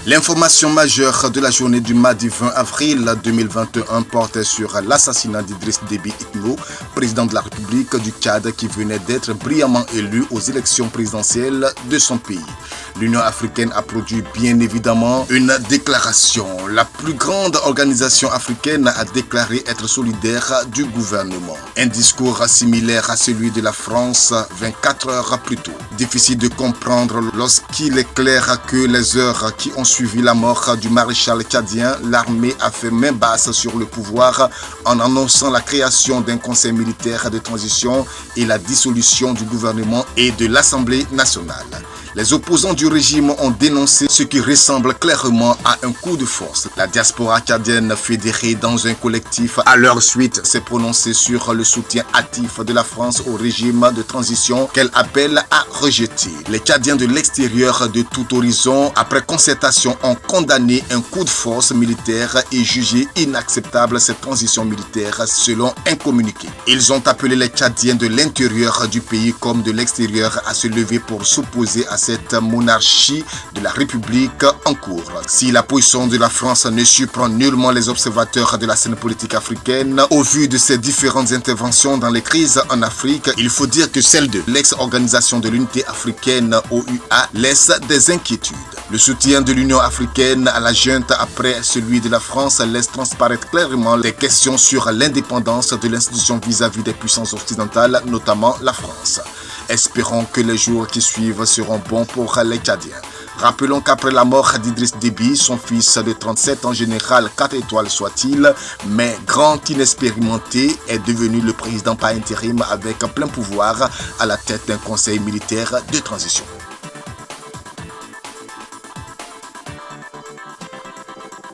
L'information majeure de la journée du mardi 20 avril 2021 portait sur l'assassinat d'Idriss Déby Itno, président de la République du Tchad qui venait d'être brillamment élu aux élections présidentielles de son pays. L'Union africaine a produit bien évidemment une déclaration. La plus grande organisation africaine a déclaré être solidaire du gouvernement. Un discours similaire à celui de la France 24 heures plus tôt. Difficile de comprendre lorsqu'il est clair que les heures qui ont suivi la mort du maréchal tchadien, l'armée a fait main basse sur le pouvoir en annonçant la création d'un conseil militaire de transition et la dissolution du gouvernement et de l'Assemblée nationale. Les opposants du régime ont dénoncé ce qui ressemble clairement à un coup de force. La diaspora tchadienne fédérée dans un collectif à leur suite s'est prononcée sur le soutien actif de la France au régime de transition qu'elle appelle à rejeter. Les Tchadiens de l'extérieur de tout horizon, après concertation, ont condamné un coup de force militaire et jugé inacceptable cette transition militaire selon un communiqué. Ils ont appelé les Tchadiens de l'intérieur du pays comme de l'extérieur à se lever pour s'opposer à cette monarchie de la République en cours. Si la position de la France ne surprend nullement les observateurs de la scène politique africaine, au vu de ses différentes interventions dans les crises en Afrique, il faut dire que celle de l'ex-organisation de l'unité africaine OUA laisse des inquiétudes. Le soutien de l'Union africaine à la junte après celui de la France laisse transparaître clairement des questions sur l'indépendance de l'institution vis-à-vis des puissances occidentales, notamment la France. Espérons que les jours qui suivent seront bons pour les Tchadiens. Rappelons qu'après la mort d'Idriss Déby, son fils de 37 ans, général 4 étoiles soit-il, mais grand inexpérimenté, est devenu le président par intérim avec plein pouvoir à la tête d'un conseil militaire de transition.